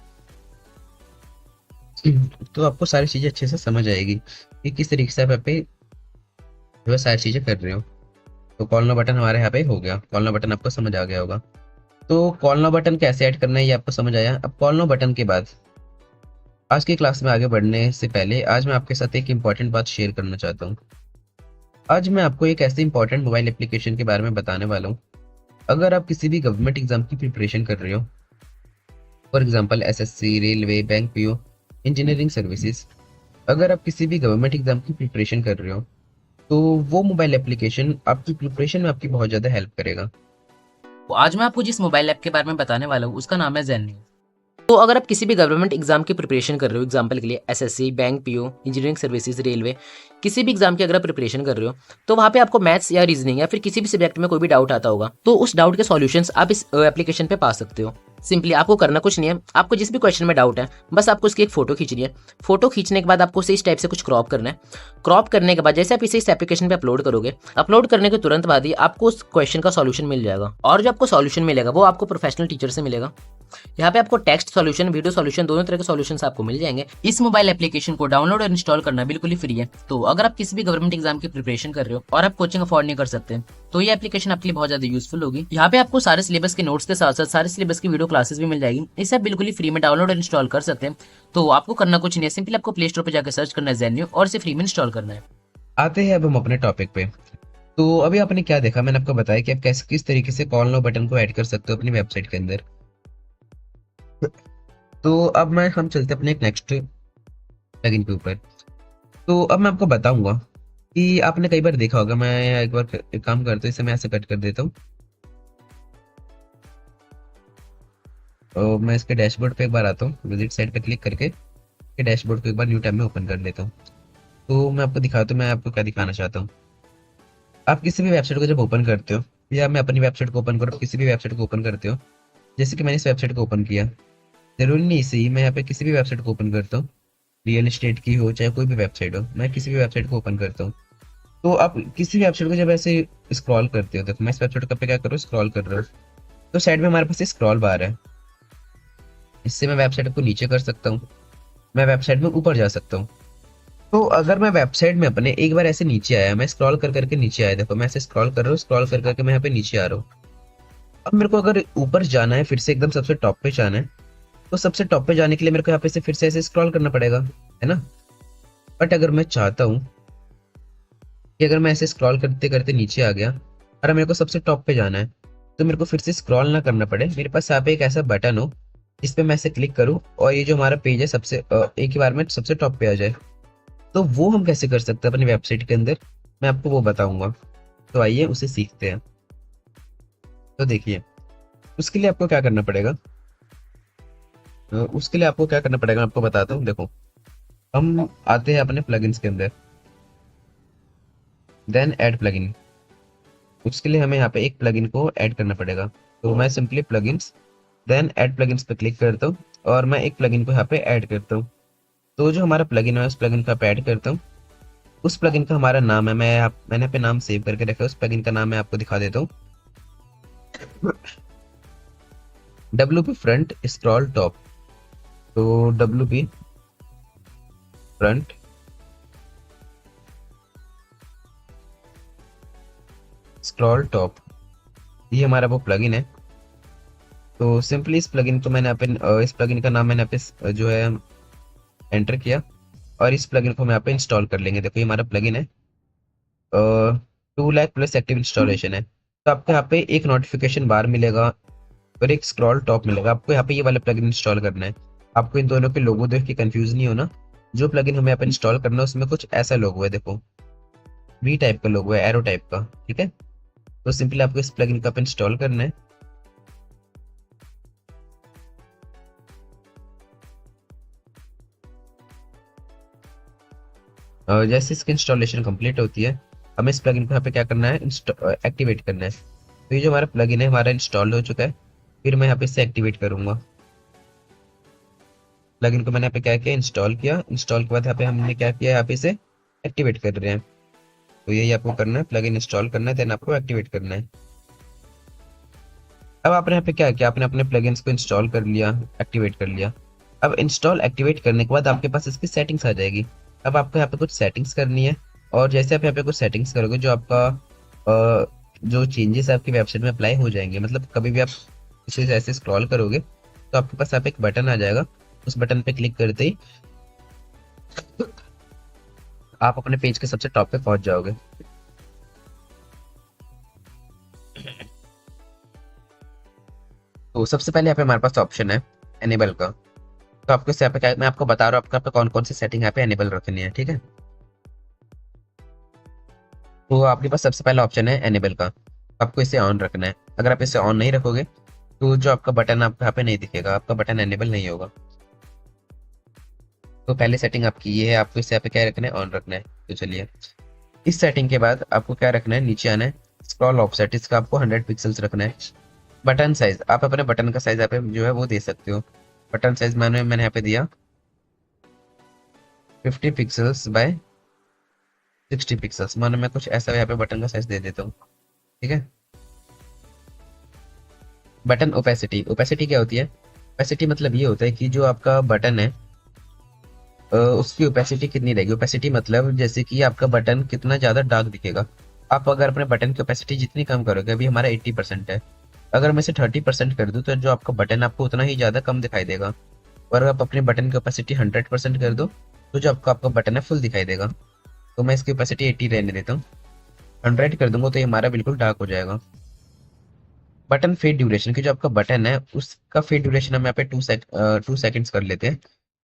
तो आपको सारी चीजें अच्छे से समझ आएगी कि किस तरीके से आप यहाँ पे वो सारी चीज़ें कर रहे हो। तो कॉल नाउ बटन हमारे यहाँ पे हो गया। कॉल नाउ बटन आपको समझ आ गया होगा। तो कॉल नाउ बटन कैसे ऐड करना है ये आपको समझ आया। अब कॉल नाउ बटन के बाद आज की क्लास में आगे बढ़ने से पहले आज मैं आपके साथ एक इम्पॉर्टेंट बात शेयर करना चाहता हूँ। आज मैं आपको एक ऐसे इंपॉर्टेंट मोबाइल एप्लीकेशन के बारे में बताने वाला हूँ। अगर आप किसी भी गवर्नमेंट एग्जाम की प्रिपरेशन कर रहे हो, for example SSC, railway, bank PO, engineering services, अगर आप किसी भी गवर्नमेंट एग्जाम की प्रिपरेशन कर रहे हो तो वो मोबाइल एप्लीकेशन आपकी प्रिपरेशन में आपकी बहुत ज़्यादा हेल्प करेगा। तो आज मैं आपको जिस मोबाइल ऐप के बारे में बताने वाला हूँ उसका नाम है ज़ेन। तो अगर आप किसी भी गवर्नमेंट एग्जाम की प्रिपरेशन कर रहे हो, एग्जाम्पल के लिए SSC, bank PO, engineering services, railway, किसी भी एग्जाम की अगर आप प्रिपरेशन कर रहे हो, तो वहाँ पे आपको मैथ्स या रीजनिंग या फिर किसी भी सब्जेक्ट में कोई भी डाउट आता होगा, तो उस डाउट के सॉल्यूशंस आप इस एप्लीकेशन पे पा सकते हो। सिंपली आपको करना कुछ नहीं है, आपको जिस भी क्वेश्चन में डाउट है बस आपको उसकी एक फोटो खींचनी है। फोटो खींचने के बाद आपको उसे इस टाइप से कुछ क्रॉप करना है। क्रॉप करने के बाद जैसे आप इसे इस एप्लीकेशन पे अपलोड करोगे, अपलोड करने के तुरंत बाद ही आपको उस क्वेश्चन का सॉल्यूशन मिल जाएगा, और जो आपको सॉल्यूशन मिलेगा वो आपको प्रोफेशनल टीचर से मिलेगा। यहाँ पे आपको टेक्स्ट सॉल्यूशन, वीडियो सॉल्यूशन, दोनों तरह के सॉल्यूशंस आपको मिल जाएंगे। इस मोबाइल एप्लीकेशन को डाउनलोड और इंस्टॉल करना बिल्कुल ही फ्री है। तो अगर आप किसी भी गवर्नमेंट एग्जाम की प्रिपरेशन कर रहे हो और आप कोचिंग अफोर्ड नहीं कर सकते, तो ये एप्लीकेशन आपके लिए बहुत ज्यादा यूजफुल होगी। यहाँ पे आपको सारे सिलेबस के नोट्स के साथ साथ सारे सिलेबस की वीडियो क्लासेस भी मिल जाएगी। इसे आप बिल्कुल ही फ्री में डाउनलोड और इंस्टॉल कर सकते हैं। तो आपको करना कुछ नहीं है, सिंपली आपको प्ले स्टोर पर जाकर सर्च करना है ज़ेन्यू और इसे फ्री में इंस्टॉल करना है। आते हैं अब हम अपने टॉपिक पे। तो अभी आपने क्या देखा, मैंने आपको बताया कि आप कैसे किस तरीके से कॉल नाउ बटन को ऐड कर सकते हो अपनी वेबसाइट के अंदर। तो अब हम चलते हैं अपने नेक्स्ट प्लगइन के ऊपर। तो अब मैं आपको बताऊंगा कि आपने कई बार देखा होगा, मैं एक बार एक काम करता हूँ, इसे मैं ऐसे कट कर देता हूँ और मैं इसके डैशबोर्ड पे एक बार आता हूँ, विजिट साइट पे क्लिक करके के डैशबोर्ड को एक बार न्यू टैब में ओपन कर लेता हूँ। तो मैं आपको दिखाता हूँ मैं आपको क्या दिखाना चाहता हूँ। आप किसी भी वेबसाइट को जब ओपन करते हो, या मैं अपनी वेबसाइट को ओपन करूँ, किसी भी वेबसाइट को ओपन करते हो, जैसे कि मैंने इस वेबसाइट को ओपन किया, जरूरी नहीं इसे ही मैं यहाँ पे किसी भी वेबसाइट को ओपन करता हूँ, रियल एस्टेट की हो चाहे कोई भी वेबसाइट हो, मैं किसी भी वेबसाइट को ओपन करता हूँ। तो आप किसी भी वेबसाइट को जब ऐसे स्क्रॉल करते हो, देखो मैं इस वेबसाइट पे क्या कर रहा हूँ, स्क्रॉल कर रहा हूँ, तो साइड में हमारे पास स्क्रॉल बार है। इससे मैं वेबसाइट को नीचे कर सकता हूँ, मैं वेबसाइट में ऊपर जा सकता हूँ। तो अगर मैं वेबसाइट में अपने एक बार ऐसे नीचे आया, मैं स्क्रॉल कर करके नीचे आया, देखो मैं ऐसे स्क्रॉल कर रहा हूँ, स्क्रॉल कर करके मैं यहाँ पे नीचे आ रहा हूँ। अब मेरे को अगर ऊपर जाना है, फिर से एकदम सबसे टॉप पे जाना है, तो सबसे टॉप पे जाने के लिए मेरे को यहाँ पे से फिर से ऐसे स्क्रॉल करना पड़ेगा, है ना। बट अगर मैं चाहता हूँ कि अगर मैं ऐसे स्क्रॉल करते करते नीचे आ गया और मेरे को सबसे टॉप पे जाना है, तो मेरे को फिर से स्क्रॉल ना करना पड़े, मेरे पास यहाँ पे एक ऐसा बटन हो जिस पे मैं ऐसे क्लिक करूँ और ये जो हमारा पेज है सबसे एक ही बार में सबसे टॉप पे आ जाए। तो वो हम कैसे कर सकते हैं अपनी वेबसाइट के अंदर, मैं आपको वो बताऊंगा। तो आइए उसे सीखते हैं। तो देखिए, उसके लिए आपको क्या करना पड़ेगा, उसके लिए आपको क्या करना पड़ेगा मैं आपको बताता हूँ। देखो हम आते हैं अपने प्लगइन्स के अंदर, देन ऐड प्लगइन। उसके लिए हमें यहाँ पे एक प्लगइन को ऐड करना पड़ेगा। तो मैं simply plugins then add plugins पे क्लिक करता हूँ और मैं एक प्लगइन को यहाँ पे ऐड करता हूँ। तो जो हमारा प्लगइन है उस प्लगइन को आप ऐड करता हूँ। उस प्लगइन का हमारा नाम है, मैंने पे नाम सेव करके रखा है, उस प्लगइन का नाम मैं आपको दिखा देता हूँ, WP फ्रंट स्क्रॉल टॉप। तो WP फ्रंट स्क्रॉल टॉप, ये हमारा वो प्लगइन है। तो सिंपली इस प्लगइन को मैंने इस प्लगइन का नाम मैंने यहाँ पे जो है एंटर किया और इस प्लगइन को हम यहाँ पे इंस्टॉल कर लेंगे। देखो ये हमारा प्लगइन है, 2 लाख प्लस एक्टिव इंस्टॉलेशन है। तो आपको यहाँ पे एक नोटिफिकेशन बार मिलेगा और एक स्क्रॉल टॉप मिलेगा। आपको यहाँ पे ये वाला प्लगइन इंस्टॉल करना है। आपको इन दोनों के लोगो देख के कंफ्यूज नहीं होना। जो प्लगइन हमें यहाँ पे इंस्टॉल करना है उसमें कुछ ऐसा लोगो है, देखो वी टाइप का लोगो है, एरो टाइप का, ठीक है। तो सिंपली आपको इस प्लगइन को इंस्टॉल करना है। जैसे इसकी इंस्टॉलेशन कंप्लीट होती है, हमें इस प्लगइन को यहाँ पे क्या करना है, एक्टिवेट करना है। तो ये जो हमारा प्लगइन है हमारा इंस्टॉल हो चुका है। फिर मैं यहाँ पे इसे एक्टिवेट करूंगा। प्लगइन को मैंने यहाँ पे क्या किया, इंस्टॉल किया। इंस्टॉल के बाद यहाँ पे हमने क्या किया, यहाँ पे इसे एक्टिवेट कर रहे हैं। तो यही आपको करना है, प्लगइन इंस्टॉल करना है, देन आपको एक्टिवेट करना है। अब आपने यहाँ पे क्या किया, आपने अपने प्लगइन्स को इंस्टॉल कर लिया, एक्टिवेट कर लिया। अब इंस्टॉल एक्टिवेट करने के बाद आपके पास इसकी सेटिंग्स आ जाएगी। अब आपको यहाँ पे कुछ सेटिंग्स करनी है और जैसे आप यहाँ पे कुछ सेटिंग्स करोगे जो आपका जो चेंजेस आपकी वेबसाइट में अप्लाई हो जाएंगे, मतलब कभी भी आप इसे ऐसे स्क्रॉल करोगे तो आपके पास यहाँ पे एक बटन आ जाएगा। उस बटन पे क्लिक करते ही आप अपने पेज के सबसे टॉप पे पहुंच जाओगे। तो सबसे पहले यहाँ पे हमारे पास ऑप्शन है एनेबल का। तो आपको इस यहाँ पे मैं आपको बता रहा हूँ आपको कौन कौन सी सेटिंग यहाँ पे एनेबल रखनी है, ठीक है। तो आपके पास सबसे पहला ऑप्शन है एनेबल का, आपको इसे ऑन रखना है। अगर आप इसे ऑन नहीं रखोगे तो जो आपका बटन आपको यहाँ पे नहीं दिखेगा, आपका बटन एनेबल नहीं होगा। तो पहली सेटिंग आपकी ये है, आपको इसे यहाँ पे क्या रखना है, ऑन रखना है। तो चलिए, इस सेटिंग के बाद आपको क्या रखना है, नीचे आना है, स्क्रॉल ऑफसेट, इसका आपको 100 पिक्सल्स रखना है। बटन साइज, आप अपने बटन का साइज यहाँ पे जो है वो दे सकते हो। बटन साइज मैंने यहाँ पे दिया 50 पिक्सल्स बाय 60 पिक्सल्स, मानो मैं कुछ ऐसा यहाँ पे बटन का साइज दे देता हूँ, ठीक है। बटन ओपेसिटी, ओपेसिटी क्या होती है, ओपेसिटी मतलब ये होता है कि जो आपका बटन है उसकी ओपेसिटी कितनी रहेगी। ओपेसिटी मतलब जैसे कि आपका बटन कितना ज़्यादा डार्क दिखेगा। आप अगर अपने बटन की ओपेसिटी जितनी कम करोगे, अभी हमारा 80% है, अगर मैं इसे 30% कर दूं तो जो आपका बटन आपको उतना ही ज़्यादा कम दिखाई देगा। और आप अपने बटन की ओपेसिटी 100% कर दो तो जो आपका बटन है फुल दिखाई देगा। तो मैं इसकी ओपेसिटी 80 रहने देता हूँ, 100 कर दूंगा तो ये हमारा बिल्कुल डार्क हो जाएगा। बटन फेड ड्यूरेशन की, जो आपका बटन है उसका फेड ड्यूरेशन हम यहाँ पे 2 सेकंड्स कर लेते हैं।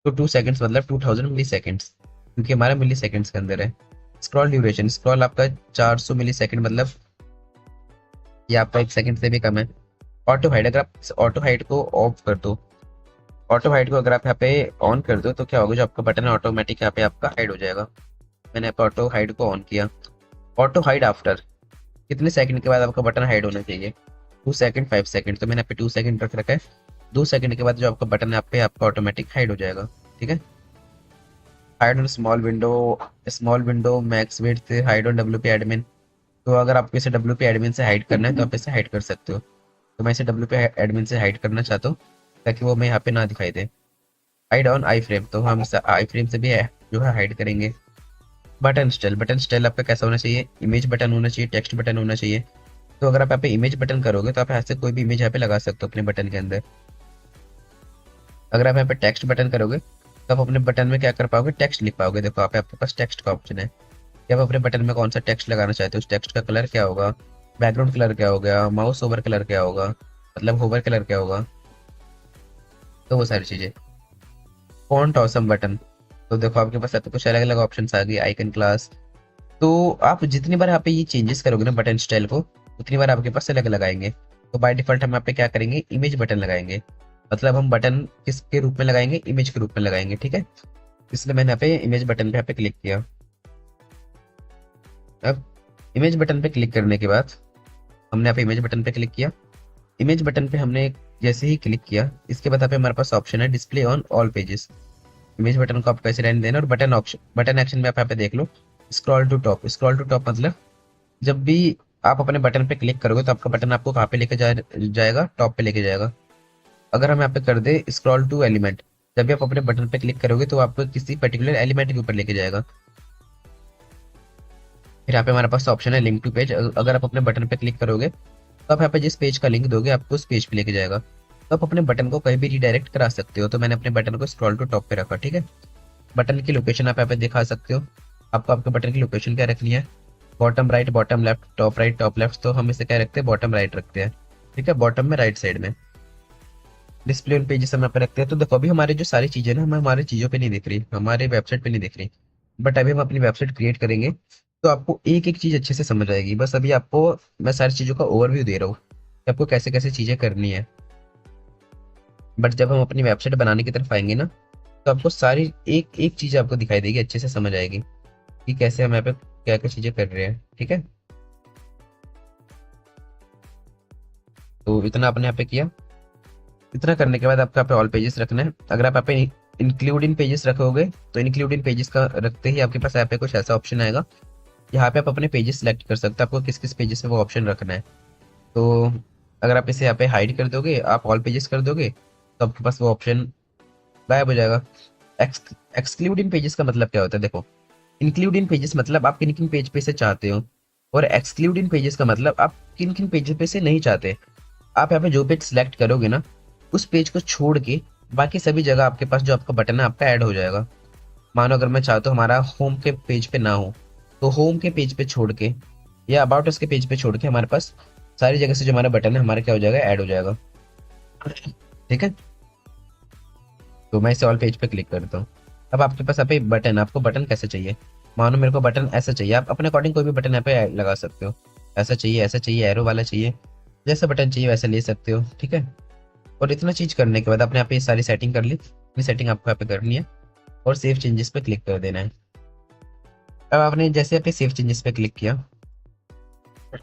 तो 2 सेकंड्स मतलब 2000 मिली सेकंड्स, क्योंकि हमारा मिली सेकंड्स के अंदर है। स्क्रॉल ड्यूरेशन, स्क्रॉल आपका 400 मिली सेकंड, मतलब ये आपका 1 सेकंड से भी कम है। ऑटो हाइड, अगर आप इस ऑटो हाइड को ऑफ कर दो, ऑटो हाइड को अगर आप यहाँ पे ऑन कर दो तो क्या होगा, जो आपका बटन है ऑटोमेटिक यहाँ पे आपका हाइड हो जाएगा। मैंने यहाँ पे ऑटो हाइड को ऑन किया। ऑटो हाइड आफ्टर, कितने सेकंड के बाद आपका बटन हाइड होना चाहिए, 2 सेकंड 5 सेकंड, तो मैंने यहाँ पे 2 सेकंड रख रखा है। 2 सेकंड के बाद जो आपका बटन है आप पे आपका ऑटोमेटिक हाइड हो जाएगा, ठीक है। Hide on small window max width, hide on W P admin. तो अगर आपको इसे डब्ल्यू पी एडमिन से हाइड करना है तो आप इसे हाइड कर सकते हो। तो मैं इसे डब्ल्यू पी एडमिन से हाइड करना चाहता हूँ ताकि वो मैं यहाँ पे ना दिखाई दे। हाइड ऑन आई फ्रेम, तो हम इसे आई फ्रेम से भी जो है हाइड करेंगे। बटन स्टाइल, बटन स्टाइल आपका कैसा होना चाहिए, इमेज बटन होना चाहिए, टेक्स्ट बटन होना चाहिए। तो अगर आप यहाँ पे इमेज बटन करोगे तो आप ऐसे कोई भी इमेज यहाँ पे लगा सकते हो अपने बटन के अंदर। अगर आप यहाँ पे टेक्स्ट बटन करोगे तो आप अपने बटन में क्या कर पाओगे, टेक्स्ट लिख पाओगे। देखो आप आपके पास टेक्स्ट का ऑप्शन है कि आप अपने बटन में कौन सा टेक्स्ट लगाना चाहते हो, उस टेक्स्ट का कलर क्या होगा, बैकग्राउंड कलर क्या होगा, माउस ओवर कलर क्या होगा, मतलब होवर कलर क्या होगा, तो वो सारी चीजें। फॉन्ट ऑसम बटन, तो देखो आपके पास कुछ अलग अलग ऑप्शन आ गए, आइकन क्लास। तो आप जितनी बार यहाँ पे ये चेंजेस करोगे ना बटन स्टाइल को, उतनी बार आपके पास अलग अलग आएंगे। तो बाय डिफॉल्ट हम यहाँ पे क्या करेंगे, इमेज बटन लगाएंगे। मतलब हम बटन किसके रूप में लगाएंगे, इमेज के रूप में लगाएंगे, ठीक है। इसलिए मैंने यहाँ पे इमेज बटन पे यहाँ पे क्लिक किया। अब इमेज बटन पे क्लिक करने के बाद हमने यहाँ पे इमेज बटन पे क्लिक किया। इमेज बटन पे हमने जैसे ही क्लिक किया, इसके बाद यहाँ पे हमारे पास ऑप्शन है display on all pages. Image button को आप कैसे रहने देना, और बटन ऑप्शन, बटन एक्शन में आप यहाँ पे देख लो, scroll to top. Scroll to top मतलब जब भी आप अपने बटन पे क्लिक करोगे तो आपका बटन आपको कहाँ पे लेके जाएगा, टॉप पे लेके जाएगा। अगर हम यहाँ पे कर दे स्क्रॉल टू एलिमेंट, जब भी आप अपने बटन पे क्लिक करोगे तो आपको किसी पर्टिकुलर एलिमेंट के ऊपर लेके जाएगा। फिर यहाँ पे हमारे पास ऑप्शन है लिंक टू पेज। अगर आप अपने बटन पे क्लिक करोगे तो आप यहाँ पे जिस पेज का लिंक दोगे आपको उस पेज पे लेके जाएगा। तो आप अपने बटन को कहीं भी रिडायरेक्ट करा सकते हो। तो मैंने अपने बटन को स्क्रॉल टू टॉप पे रखा, ठीक है। बटन की लोकेशन आप यहाँ पे दिखा सकते हो, आपको आपके बटन की लोकेशन क्या रखनी है, bottom right, bottom left, top right, top left. तो हम इसे क्या रखते हैं, बॉटम राइट रखते हैं, ठीक है, बॉटम में राइट साइड में। डिस्प्ले ऑन पेजेस हम यहाँ पे रखते हैं। तो देखो अभी हमारी जो सारी चीजें ना, हमें हमारी चीजों पे नहीं दिख रही, हमारे वेबसाइट पे नहीं दिख रही, बट अभी हम अपनी वेबसाइट क्रिएट करेंगे तो आपको एक एक चीज अच्छे से समझ आएगी। बस अभी आपको मैं सारी चीजों का ओवरव्यू दे रहा हूँ कि आपको कैसे कैसे चीजें करनी है। बट जब हम अपनी वेबसाइट बनाने की तरफ आएंगे ना, तो आपको सारी एक एक चीज आपको दिखाई देगी, अच्छे से समझ आएगी कि कैसे हम यहाँ पे क्या क्या चीजें कर रहे हैं, ठीक है। तो इतना आपने यहाँ पे किया। इतना करने के बाद आपको यहाँ पे ऑल पेजेस रखना है। अगर आप यहाँ पे इंक्लूड इन पेजेस रखोगे तो इंक्लूड इन पेजेस का रखते ही आपके पास यहाँ पे कुछ ऐसा ऑप्शन आएगा, यहाँ पे आप अपने पेजेस सेलेक्ट कर सकते हो, आपको किस किस पेजेस में वो ऑप्शन रखना है। तो अगर आप इसे यहाँ पे हाइड कर दोगे, आप ऑल पेजेस कर दोगे, तो आपके पास वो ऑप्शन गायब हो जाएगा। एक्सक्लूड इन पेजेस का मतलब क्या होता है, देखो इंक्लूड इन पेजेस मतलब आप किन किन पेज पे से चाहते हो, और एक्सक्लूड इन पेजेस का मतलब आप किन किन पेज पे से नहीं चाहते। आप यहाँ पे जो पेज सिलेक्ट करोगे ना, उस पेज को छोड़ के बाकी सभी जगह आपके पास जो आपका बटन है आपका ऐड हो जाएगा। मानो अगर मैं चाहता हूँ हमारा होम के पेज पे ना हो, तो होम के पेज पे छोड़ के या अबाउट अस के पेज पे छोड़ के हमारे पास सारी जगह से जो हमारा बटन है हमारा क्या हो जाएगा, ऐड हो जाएगा। ठीक है, तो मैं इसे ऑल पेज पे क्लिक करता हूँ। अब आपके पास यहाँ पे बटन, आपको बटन कैसे चाहिए, मानो मेरे को बटन ऐसा चाहिए, आप अपने अकॉर्डिंग कोई भी बटन यहाँ पे लगा सकते हो। ऐसा चाहिए, एरो वाला चाहिए, जैसा बटन चाहिए वैसा ले सकते हो। ठीक है, और इतना चीज करने के बाद आपने यहाँ पे सारी सेटिंग कर ली। ये सेटिंग आपको यहाँ पे करनी है और सेव चेंजेस पे क्लिक कर देना है। अब आपने जैसे यहाँ पे सेव चेंजेस पे क्लिक किया,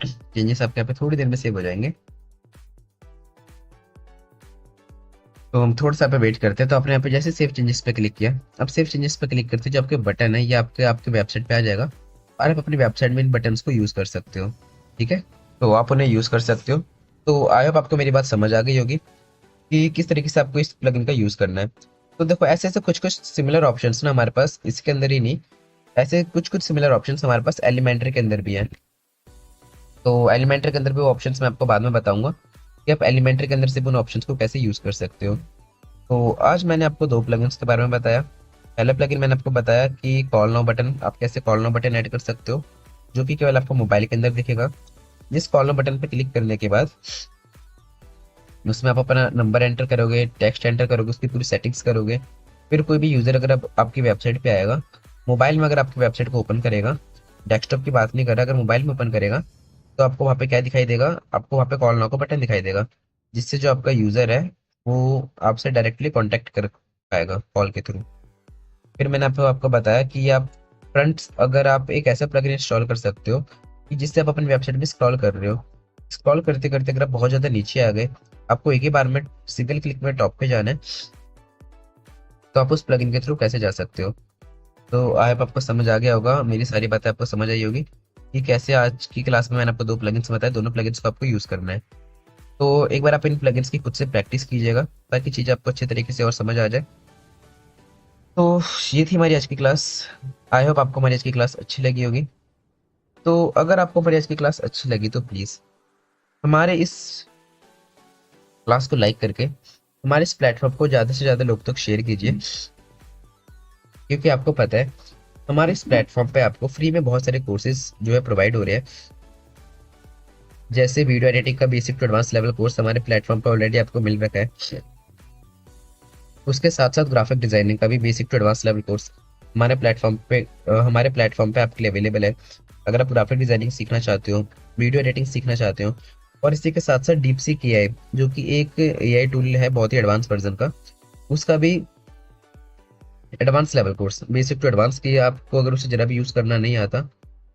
चेंजेस आपके यहाँ पे थोड़ी देर में सेव हो जाएंगे। तो हम थोड़ा सा यहाँ पे वेट करते हैं। तो आपने यहाँ पे जैसे सेव चेंजेस पे क्लिक किया, अब सेव चेंजेस पे क्लिक करते जो आपके बटन है ये आपके आपके वेबसाइट पे आ जाएगा, और आप अपनी वेबसाइट में इन बटन्स को यूज कर सकते हो। ठीक है, तो आप उन्हें यूज कर सकते हो। तो आई होप आपको मेरी बात समझ आ गई होगी कि किस तरीके से आपको इस प्लगइन का यूज करना है। तो देखो ऐसे ऐसे कुछ कुछ सिमिलर ऑप्शंस ना हमारे पास इसके अंदर ही नहीं, ऐसे कुछ कुछ सिमिलर ऑप्शंस हमारे पास एलिमेंट्री के अंदर भी है। तो एलिमेंट्री के अंदर भी वो ऑप्शंस मैं आपको बाद में बताऊंगा कि आप एलिमेंट्री के अंदर से उन ऑप्शंस को कैसे यूज कर सकते हो। तो आज मैंने आपको दो प्लगइन्स के बारे में बताया। पहला प्लगइन मैंने आपको बताया कि कॉल नाउ बटन, आप कैसे कॉल नाउ बटन ऐड कर सकते हो, जो कि केवल आपको मोबाइल के अंदर दिखेगा। जिस कॉल नाउ बटन पर क्लिक करने के बाद उसमें आप अपना नंबर एंटर करोगे, टेक्स्ट एंटर करोगे, उसकी पूरी सेटिंग्स करोगे। फिर कोई भी यूजर अगर आपकी वेबसाइट पे आएगा, मोबाइल में अगर आपकी वेबसाइट को ओपन करेगा, डेस्कटॉप की बात नहीं कर रहा, अगर मोबाइल में ओपन करेगा तो आपको वहाँ पे क्या दिखाई देगा, आपको वहाँ पे कॉल नाउ का बटन दिखाई देगा, जिससे जो आपका यूजर है वो आपसे डायरेक्टली कॉन्टेक्ट कर पाएगा कॉल के थ्रू। फिर मैंने आपको आपको बताया कि आप फ्रंट, अगर आप एक ऐसा प्लगइन इंस्टॉल कर सकते हो कि जिससे आप अपनी वेबसाइट में स्क्रॉल कर रहे हो, स्क्रॉल करते करते अगर आप बहुत ज़्यादा नीचे आ गए, आपको एक ही बार में सिंगल क्लिक में टॉप पे जाना है, तो आप उस प्लगइन के थ्रू कैसे जा सकते हो। तो आई होप आपको समझ आ गया होगा, मेरी सारी बातें आपको समझ आई होगी कि कैसे आज की क्लास में मैंने आपको दो प्लगइन्स बताए, दोनों प्लगइन्स को आपको यूज़ करना है। तो एक बार आप इन प्लगइन्स की खुद से प्रैक्टिस कीजिएगा ताकि चीज़ें आपको अच्छे तरीके से और समझ आ जाए। तो ये थी हमारी आज की क्लास। आई होप आपको हमारी आज की क्लास अच्छी लगी होगी। तो अगर आपको हमारी आज की क्लास अच्छी लगी तो प्लीज़ हमारे इस क्लास को लाइक करके हमारे इस प्लेटफॉर्म को ज़्यादा से ज़्यादा लोग तक शेयर कीजिए, क्योंकि आपको पता है हमारे इस प्लेटफॉर्म पे आपको फ्री में बहुत सारे कोर्सेज जो है प्रोवाइड हो रहे हैं। जैसे वीडियो एडिटिंग का basic to advance level course हमारे प्लेटफॉर्म पे ऑलरेडी आपको मिल रखा है। उसके साथ साथ ग्राफिक डिजाइनिंग का भी basic to advance level course हमारे प्लेटफॉर्म पे आपके लिए अवेलेबल है। अगर आप ग्राफिक डिजाइनिंग सीखना चाहते हो, वीडियो एडिटिंग सीखना चाहते हो, और इसी के साथ साथ डीप सीक एआई जो कि एक एआई टूल है बहुत ही एडवांस वर्जन का, उसका भी advance level course basic to advance की, आपको अगर उसे जरा भी यूज करना नहीं आता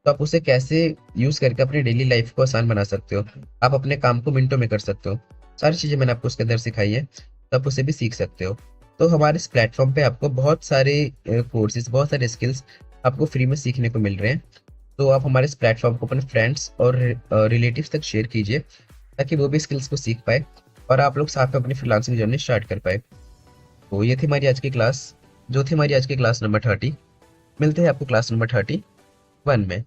तो आप उसे कैसे यूज करके अपनी डेली लाइफ को आसान बना सकते हो, आप अपने काम को मिनटों में कर सकते हो, सारी चीजें मैंने आपको उसके अंदर सिखाई है, तो आप उसे भी सीख सकते हो। तो हमारे इस प्लेटफॉर्म पे आपको बहुत सारे कोर्सेज, बहुत सारे स्किल्स आपको फ्री में सीखने को मिल रहे हैं। तो आप हमारे इस प्लेटफॉर्म को अपने फ्रेंड्स और रिलेटिव्स तक शेयर कीजिए ताकि वो भी स्किल्स को सीख पाए और आप लोग साथ में अपनी फ्रीलांसिंग जर्नी स्टार्ट कर पाए। तो ये थी हमारी आज की क्लास, जो थी हमारी आज की क्लास नंबर 30। मिलते हैं आपको क्लास नंबर 31 में।